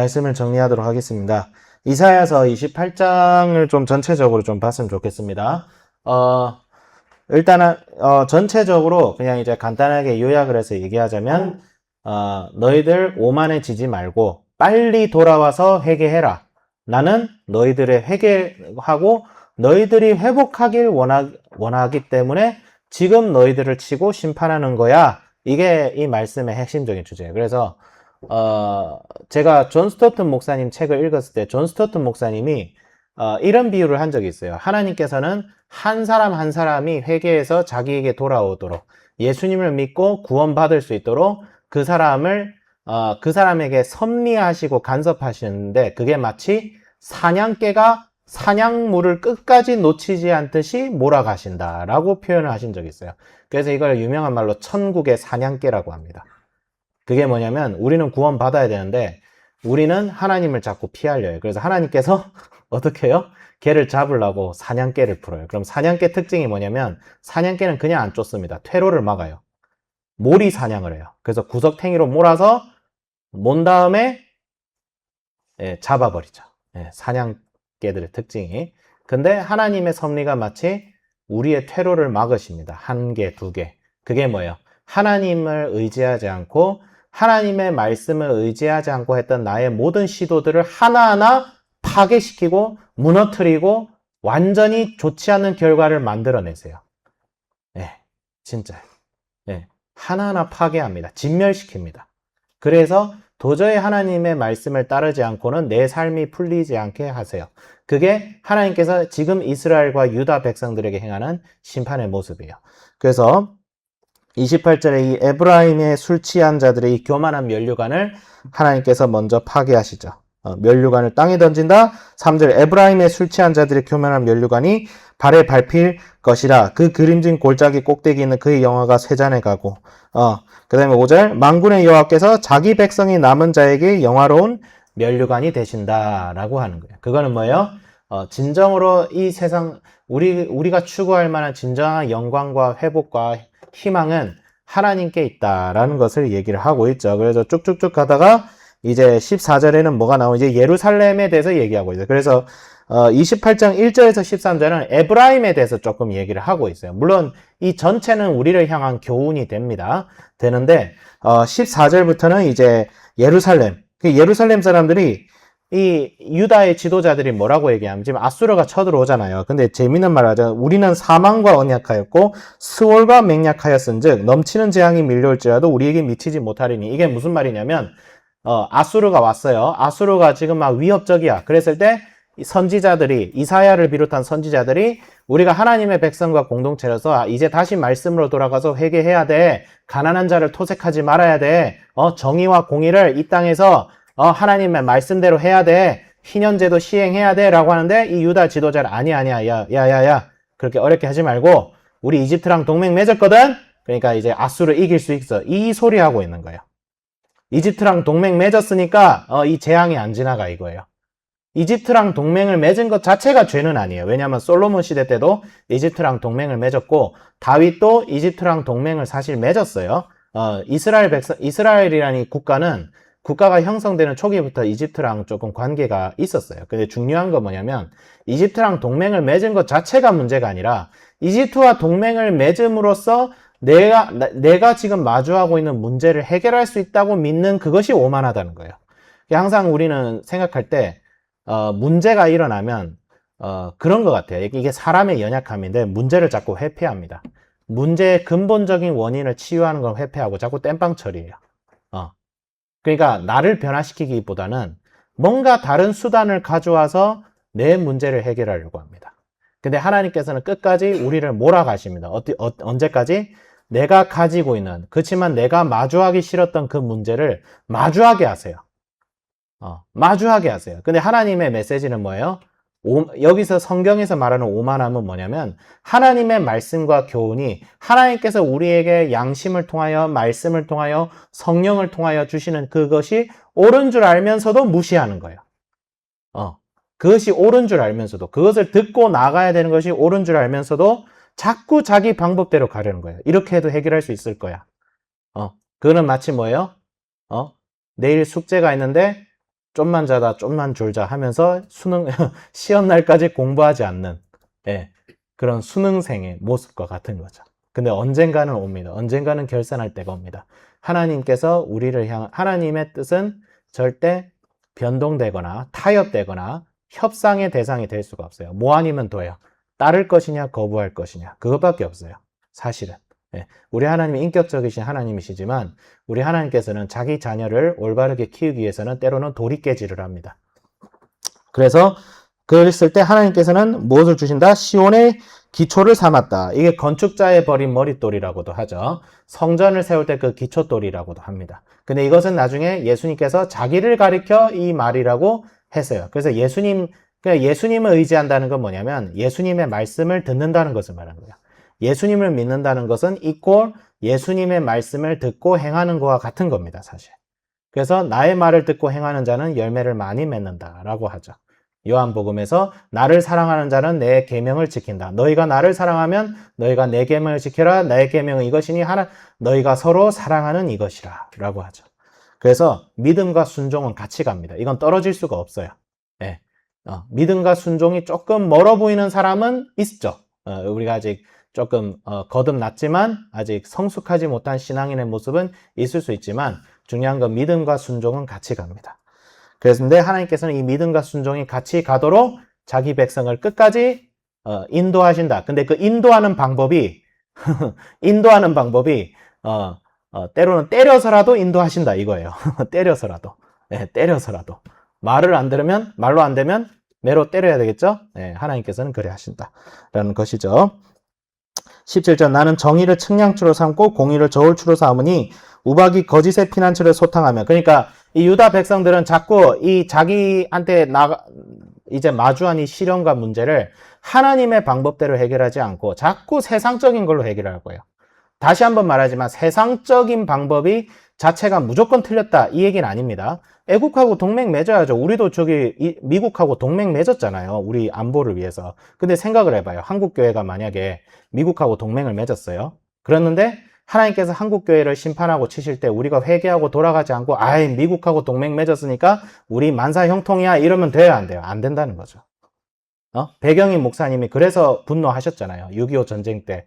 말씀을 정리하도록 하겠습니다. 이사야서 28장을 좀 전체적으로 좀 봤으면 좋겠습니다. 일단은 전체적으로 그냥 이제 간단하게 요약을 해서 얘기하자면 너희들 오만해지지 말고 빨리 돌아와서 회개해라. 나는 너희들의 회개하고 너희들이 회복하길 원하기 때문에 지금 너희들을 치고 심판하는 거야. 이게 이 말씀의 핵심적인 주제예요. 그래서 제가 존 스토튼 목사님 책을 읽었을 때 존 스토튼 목사님이 이런 비유를 한 적이 있어요. 하나님께서는 한 사람 한 사람이 회개해서 자기에게 돌아오도록 예수님을 믿고 구원받을 수 있도록 그 사람에게 섭리하시고 간섭하시는데 그게 마치 사냥개가 사냥물을 끝까지 놓치지 않듯이 몰아가신다라고 표현을 하신 적이 있어요. 그래서 이걸 유명한 말로 천국의 사냥개라고 합니다. 그게 뭐냐면 우리는 구원받아야 되는데 우리는 하나님을 자꾸 피하려 해요. 그래서 하나님께서 어떻게 해요? 개를 잡으려고 사냥개를 풀어요. 그럼 사냥개 특징이 뭐냐면 사냥개는 그냥 안 쫓습니다. 퇴로를 막아요. 몰이 사냥을 해요. 그래서 구석탱이로 몰아서 몬 다음에 잡아버리죠. 사냥개들의 특징이. 근데 하나님의 섭리가 마치 우리의 퇴로를 막으십니다. 한 개, 두 개. 그게 뭐예요? 하나님을 의지하지 않고 하나님의 말씀을 의지하지 않고 했던 나의 모든 시도들을 하나하나 파괴시키고 무너뜨리고 완전히 좋지 않은 결과를 만들어내세요. 진짜. 하나하나 파괴합니다. 진멸시킵니다. 그래서 도저히 하나님의 말씀을 따르지 않고는 내 삶이 풀리지 않게 하세요. 그게 하나님께서 지금 이스라엘과 유다 백성들에게 행하는 심판의 모습이에요. 그래서 28절에 이 에브라임의 술 취한 자들의 이 교만한 면류관을 하나님께서 먼저 파괴하시죠. 면류관을 땅에 던진다. 3절 에브라임의 술 취한 자들의 교만한 면류관이 발에 밟힐 것이라. 그 그림진 골짜기 꼭대기 있는 그의 영화가 쇠잔해 가고. 그 다음에 5절 만군의 여호와께서 자기 백성이 남은 자에게 영화로운 면류관이 되신다라고 하는 거예요. 그거는 뭐예요? 진정으로 이 세상 우리가 추구할 만한 진정한 영광과 회복과 희망은 하나님께 있다라는 것을 얘기를 하고 있죠. 그래서 쭉쭉쭉 가다가 이제 14절에는 뭐가 나오죠? 이제 예루살렘에 대해서 얘기하고 있어요. 그래서 28장 1절에서 13절은 에브라임에 대해서 조금 얘기를 하고 있어요. 물론 이 전체는 우리를 향한 교훈이 되는데 14절부터는 이제 예루살렘 사람들이 이 유다의 지도자들이 뭐라고 얘기하면 지금 아수르가 쳐들어오잖아요. 근데 재미있는 말 하죠. 우리는 사망과 언약하였고 스월과 맹약하였은즉 넘치는 재앙이 밀려올지라도 우리에게 미치지 못하리니. 이게 무슨 말이냐면 아수르가 왔어요. 아수르가 지금 막 위협적이야. 그랬을 때 선지자들이 이사야를 비롯한 선지자들이 우리가 하나님의 백성과 공동체로서 이제 다시 말씀으로 돌아가서 회개해야 돼. 가난한 자를 토색하지 말아야 돼. 정의와 공의를 이 땅에서 하나님의 말씀대로 해야 돼. 희년제도 시행해야 돼. 라고 하는데 이 유다 지도자는 아니야. 야. 그렇게 어렵게 하지 말고 우리 이집트랑 동맹 맺었거든. 그러니까 이제 아수르 이길 수 있어. 이 소리 하고 있는 거예요. 이집트랑 동맹 맺었으니까 이 재앙이 안 지나가 이거예요. 이집트랑 동맹을 맺은 것 자체가 죄는 아니에요. 왜냐하면 솔로몬 시대 때도 이집트랑 동맹을 맺었고 다윗도 이집트랑 동맹을 사실 맺었어요. 이스라엘이라는 국가가 형성되는 초기부터 이집트랑 조금 관계가 있었어요. 근데 중요한 건 뭐냐면 이집트랑 동맹을 맺은 것 자체가 문제가 아니라 이집트와 동맹을 맺음으로써 내가 지금 마주하고 있는 문제를 해결할 수 있다고 믿는 그것이 오만하다는 거예요. 항상 우리는 생각할 때 문제가 일어나면 그런 것 같아요. 이게 사람의 연약함인데 문제를 자꾸 회피합니다. 문제의 근본적인 원인을 치유하는 걸 회피하고 자꾸 땜빵 처리해요. 그러니까 나를 변화시키기보다는 뭔가 다른 수단을 가져와서 내 문제를 해결하려고 합니다. 근데 하나님께서는 끝까지 우리를 몰아가십니다. 언제까지? 내가 가지고 있는, 그렇지만 내가 마주하기 싫었던 그 문제를 마주하게 하세요. 마주하게 하세요. 근데 하나님의 메시지는 뭐예요? 여기서 성경에서 말하는 오만함은 뭐냐면 하나님의 말씀과 교훈이 하나님께서 우리에게 양심을 통하여 말씀을 통하여 성령을 통하여 주시는 그것이 옳은 줄 알면서도 무시하는 거예요. 그것이 옳은 줄 알면서도 그것을 듣고 나가야 되는 것이 옳은 줄 알면서도 자꾸 자기 방법대로 가려는 거예요. 이렇게 해도 해결할 수 있을 거야. 그거는 마치 뭐예요? 내일 숙제가 있는데 좀만 자다 좀만 졸자 하면서 수능 시험 날까지 공부하지 않는 예, 그런 수능생의 모습과 같은 거죠. 근데 언젠가는 옵니다. 언젠가는 결산할 때가 옵니다. 하나님께서 우리를 향한 하나님의 뜻은 절대 변동되거나 타협되거나 협상의 대상이 될 수가 없어요. 뭐 아니면 도예요. 따를 것이냐 거부할 것이냐 그것밖에 없어요. 사실은. 예, 우리 하나님이 인격적이신 하나님이시지만 우리 하나님께서는 자기 자녀를 올바르게 키우기 위해서는 때로는 도리깨질을 합니다. 그래서 그랬을 때 하나님께서는 무엇을 주신다? 시온의 기초를 삼았다. 이게 건축자의 버린 머릿돌이라고도 하죠. 성전을 세울 때 그 기초돌이라고도 합니다. 근데 이것은 나중에 예수님께서 자기를 가리켜 이 말이라고 했어요. 그래서 예수님을 의지한다는 건 뭐냐면 예수님의 말씀을 듣는다는 것을 말하는 거예요. 예수님을 믿는다는 것은 이꼴 예수님의 말씀을 듣고 행하는 것과 같은 겁니다, 사실. 그래서 나의 말을 듣고 행하는 자는 열매를 많이 맺는다라고 하죠. 요한복음에서 나를 사랑하는 자는 내 계명을 지킨다. 너희가 나를 사랑하면 너희가 내 계명을 지켜라. 나의 계명은 이것이니 너희가 서로 사랑하는 이것이라 라고 하죠. 그래서 믿음과 순종은 같이 갑니다. 이건 떨어질 수가 없어요. 예. 믿음과 순종이 조금 멀어 보이는 사람은 있죠. 우리가 아직 조금 거듭났지만 아직 성숙하지 못한 신앙인의 모습은 있을 수 있지만 중요한 건 믿음과 순종은 같이 갑니다. 그런데 하나님께서는 이 믿음과 순종이 같이 가도록 자기 백성을 끝까지 인도하신다. 근데 그 인도하는 방법이 때로는 때려서라도 인도하신다 이거예요. 때려서라도. 네, 때려서라도. 말로 안 되면 매로 때려야 되겠죠? 네, 하나님께서는 그래 하신다라는 것이죠. 17절 나는 정의를 측량추로 삼고 공의를 저울추로 삼으니 우박이 거짓의 피난처를 소탕하며 그러니까 이 유다 백성들은 자꾸 이 자기한테 이제 마주한 이 시련과 문제를 하나님의 방법대로 해결하지 않고 자꾸 세상적인 걸로 해결할 거예요. 다시 한번 말하지만 세상적인 방법이 자체가 무조건 틀렸다 이 얘기는 아닙니다. 애국하고 동맹 맺어야죠. 우리도 미국하고 동맹 맺었잖아요. 우리 안보를 위해서. 근데 생각을 해봐요. 한국교회가 만약에 미국하고 동맹을 맺었어요. 그랬는데 하나님께서 한국교회를 심판하고 치실 때 우리가 회개하고 돌아가지 않고 미국하고 동맹 맺었으니까 우리 만사 형통이야 이러면 돼요 안 돼요? 안 된다는 거죠. 배경임 목사님이 그래서 분노하셨잖아요. 6.25 전쟁 때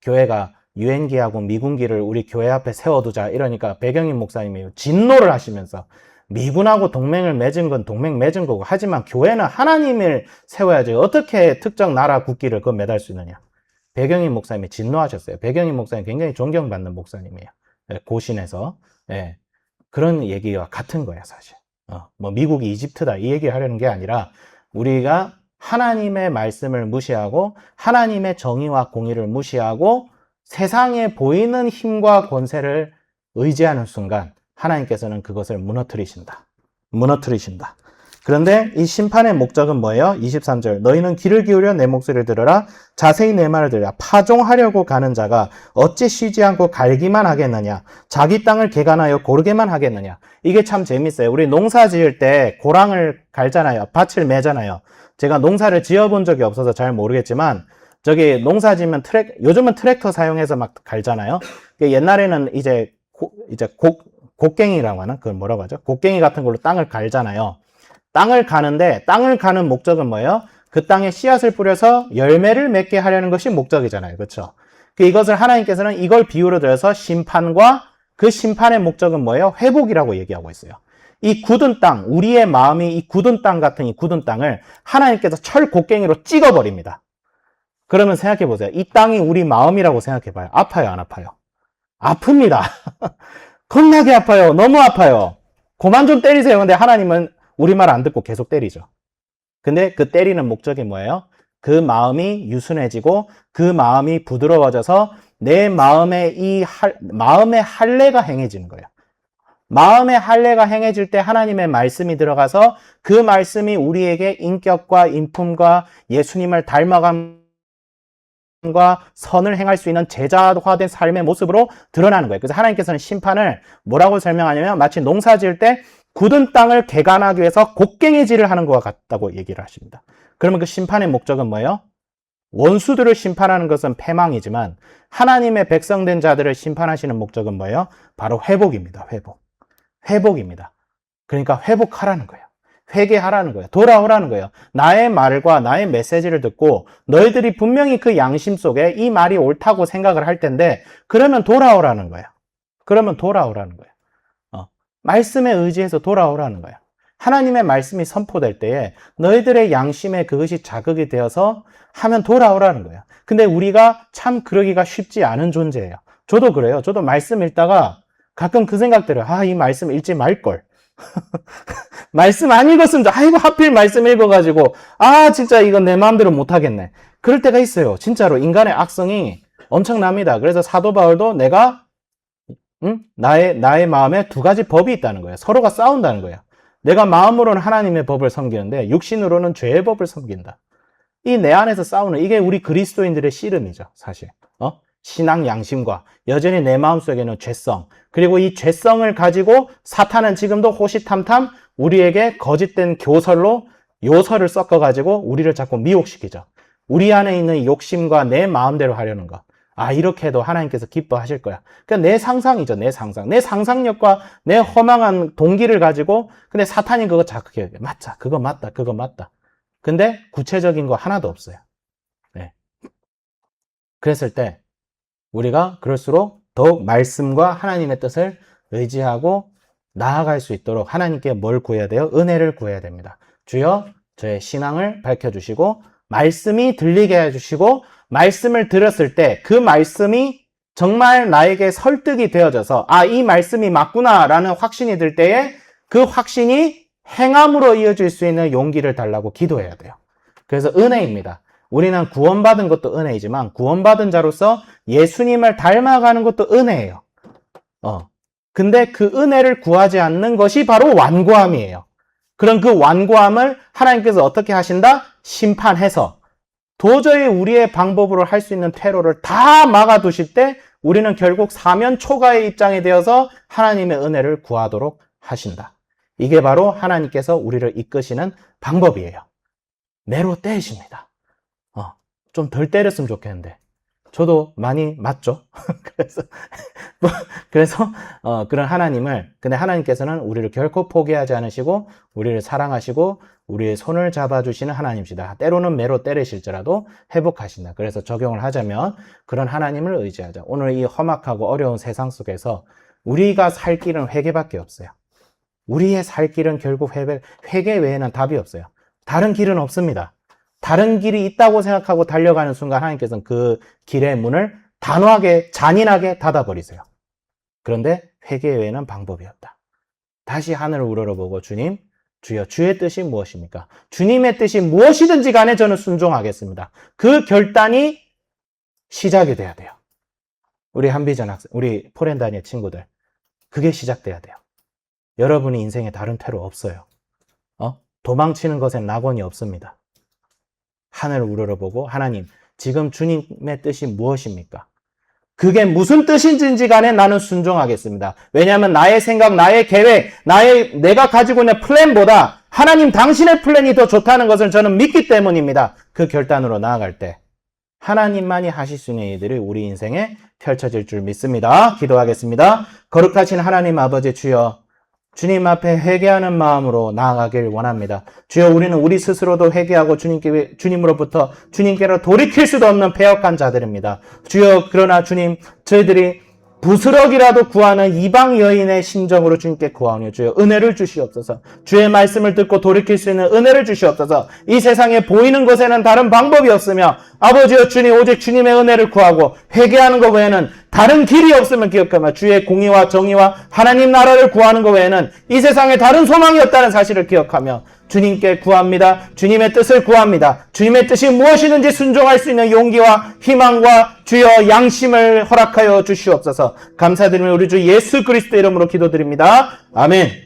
교회가 유엔기하고 미군기를 우리 교회 앞에 세워두자 이러니까 배경임 목사님이 진노를 하시면서 미군하고 동맹을 맺은 건 동맹 맺은 거고 하지만 교회는 하나님을 세워야지 어떻게 특정 나라 국기를 그거 매달 수 있느냐. 배경임 목사님이 진노하셨어요. 배경임 목사님 굉장히 존경받는 목사님이에요. 고신에서. 예. 그런 얘기와 같은 거예요, 사실. 뭐 미국이 이집트다 이 얘기를 하려는 게 아니라 우리가 하나님의 말씀을 무시하고 하나님의 정의와 공의를 무시하고 세상에 보이는 힘과 권세를 의지하는 순간 하나님께서는 그것을 무너뜨리신다. 그런데 이 심판의 목적은 뭐예요? 23절 너희는 귀를 기울여 내 목소리를 들으라 자세히 내 말을 들으라 파종하려고 가는 자가 어찌 쉬지 않고 갈기만 하겠느냐 자기 땅을 개간하여 고르게만 하겠느냐 이게 참 재밌어요. 우리 농사 지을 때 고랑을 갈잖아요. 밭을 매잖아요. 제가 농사를 지어본 적이 없어서 잘 모르겠지만 저기 농사 지으면 요즘은 트랙터 사용해서 막 갈잖아요. 옛날에는 이제 곡괭이라고 하나? 그걸 뭐라고 하죠? 곡괭이 같은 걸로 땅을 갈잖아요. 땅을 가는 목적은 뭐예요? 그 땅에 씨앗을 뿌려서 열매를 맺게 하려는 것이 목적이잖아요. 그렇죠? 이것을 하나님께서는 이걸 비유로 들어서 심판과 그 심판의 목적은 뭐예요? 회복이라고 얘기하고 있어요. 이 굳은 땅, 우리의 마음이 이 굳은 땅 같은 이 굳은 땅을 하나님께서 철 곡괭이로 찍어버립니다. 그러면 생각해 보세요. 이 땅이 우리 마음이라고 생각해 봐요. 아파요, 안 아파요? 아픕니다. 겁나게 아파요. 너무 아파요. 그만 좀 때리세요. 근데 하나님은 우리 말 안 듣고 계속 때리죠. 근데 그 때리는 목적이 뭐예요? 그 마음이 유순해지고 그 마음이 부드러워져서 내 마음에 마음의 할례가 행해지는 거예요. 마음의 할례가 행해질 때 하나님의 말씀이 들어가서 그 말씀이 우리에게 인격과 인품과 예수님을 닮아감과 선을 행할 수 있는 제자화된 삶의 모습으로 드러나는 거예요. 그래서 하나님께서는 심판을 뭐라고 설명하냐면 마치 농사 지을 때 굳은 땅을 개간하기 위해서 곡괭이질을 하는 것과 같다고 얘기를 하십니다. 그러면 그 심판의 목적은 뭐예요? 원수들을 심판하는 것은 패망이지만 하나님의 백성된 자들을 심판하시는 목적은 뭐예요? 바로 회복입니다. 회복입니다. 그러니까 회복하라는 거예요. 회개하라는 거예요. 돌아오라는 거예요. 나의 말과 나의 메시지를 듣고 너희들이 분명히 그 양심 속에 이 말이 옳다고 생각을 할 텐데 그러면 돌아오라는 거예요. 그러면 돌아오라는 거예요. 말씀에 의지해서 돌아오라는 거예요. 하나님의 말씀이 선포될 때에 너희들의 양심에 그것이 자극이 되어서 하면 돌아오라는 거예요. 근데 우리가 참 그러기가 쉽지 않은 존재예요. 저도 그래요. 저도 말씀 읽다가 가끔 그 생각 들어요. 이 말씀 읽지 말걸. 말씀 안 읽었으면, 아이고, 하필 말씀 읽어가지고, 진짜 이건 내 마음대로 못하겠네. 그럴 때가 있어요. 진짜로. 인간의 악성이 엄청납니다. 그래서 사도 바울도 내가, 나의 마음에 두 가지 법이 있다는 거예요. 서로가 싸운다는 거예요. 내가 마음으로는 하나님의 법을 섬기는데, 육신으로는 죄의 법을 섬긴다. 이 내 안에서 싸우는, 이게 우리 그리스도인들의 씨름이죠, 사실. 신앙 양심과 여전히 내 마음속에는 죄성, 그리고 이 죄성을 가지고 사탄은 지금도 호시탐탐 우리에게 거짓된 교설로 요설을 섞어가지고 우리를 자꾸 미혹시키죠. 우리 안에 있는 욕심과 내 마음대로 하려는 거. 이렇게 해도 하나님께서 기뻐하실 거야. 그러니까 내 상상이죠, 내 상상. 내 상상력과 내 허망한 동기를 가지고, 근데 사탄이 그거 자극해요. 맞자, 그거 맞다, 그거 맞다. 근데 구체적인 거 하나도 없어요. 네. 그랬을 때, 우리가 그럴수록 더욱 말씀과 하나님의 뜻을 의지하고 나아갈 수 있도록 하나님께 뭘 구해야 돼요? 은혜를 구해야 됩니다. 주여 저의 신앙을 밝혀주시고 말씀이 들리게 해주시고 말씀을 들었을 때 그 말씀이 정말 나에게 설득이 되어져서 이 말씀이 맞구나 라는 확신이 들 때에 그 확신이 행함으로 이어질 수 있는 용기를 달라고 기도해야 돼요. 그래서 은혜입니다. 우리는 구원받은 것도 은혜이지만 구원받은 자로서 예수님을 닮아가는 것도 은혜예요. 근데 그 은혜를 구하지 않는 것이 바로 완고함이에요. 그럼 그 완고함을 하나님께서 어떻게 하신다? 심판해서 도저히 우리의 방법으로 할 수 있는 퇴로를 다 막아두실 때 우리는 결국 사면 초가의 입장이 되어서 하나님의 은혜를 구하도록 하신다. 이게 바로 하나님께서 우리를 이끄시는 방법이에요. 매로 때리십니다. 좀 덜 때렸으면 좋겠는데 저도 많이 맞죠. 그래서 그런 하나님을, 근데 하나님께서는 우리를 결코 포기하지 않으시고 우리를 사랑하시고 우리의 손을 잡아주시는 하나님이시다. 때로는 매로 때리실지라도 회복하신다. 그래서 적용을 하자면 그런 하나님을 의지하자. 오늘 이 험악하고 어려운 세상 속에서 우리가 살 길은 회개밖에 없어요. 우리의 살 길은 결국 회개 외에는 답이 없어요. 다른 길은 없습니다. 다른 길이 있다고 생각하고 달려가는 순간 하나님께서는 그 길의 문을 단호하게, 잔인하게 닫아버리세요. 그런데 회개 외에는 방법이 없다. 다시 하늘을 우러러보고 주님, 주여, 주의 뜻이 무엇입니까? 주님의 뜻이 무엇이든지 간에 저는 순종하겠습니다. 그 결단이 시작이 돼야 돼요. 우리 한비전 학생, 우리 포렌다니의 친구들, 그게 시작돼야 돼요. 여러분이 인생에 다른 퇴로 없어요. 도망치는 것엔 낙원이 없습니다. 하늘을 우러러보고 하나님, 지금 주님의 뜻이 무엇입니까? 그게 무슨 뜻인지 간에 나는 순종하겠습니다. 왜냐하면 나의 생각, 나의 계획, 내가 가지고 있는 플랜보다 하나님 당신의 플랜이 더 좋다는 것을 저는 믿기 때문입니다. 그 결단으로 나아갈 때 하나님만이 하실 수 있는 일들이 우리 인생에 펼쳐질 줄 믿습니다. 기도하겠습니다. 거룩하신 하나님 아버지 주여, 주님 앞에 회개하는 마음으로 나아가길 원합니다. 주여, 우리는 우리 스스로도 회개하고 주님으로부터 주님께로 돌이킬 수도 없는 패역한 자들입니다. 주여, 그러나 주님, 저희들이 부스럭이라도 구하는 이방 여인의 심정으로 주님께 구하오니 주여 은혜를 주시옵소서. 주의 말씀을 듣고 돌이킬 수 있는 은혜를 주시옵소서. 이 세상에 보이는 것에는 다른 방법이 없으며 아버지여 주님, 오직 주님의 은혜를 구하고 회개하는 것 외에는 다른 길이 없음을 기억하며 주의 공의와 정의와 하나님 나라를 구하는 것 외에는 이 세상에 다른 소망이 없다는 사실을 기억하며 주님께 구합니다. 주님의 뜻을 구합니다. 주님의 뜻이 무엇이든지 순종할 수 있는 용기와 희망과 주여 양심을 허락하여 주시옵소서. 감사드리며 우리 주 예수 그리스도 이름으로 기도드립니다. 아멘.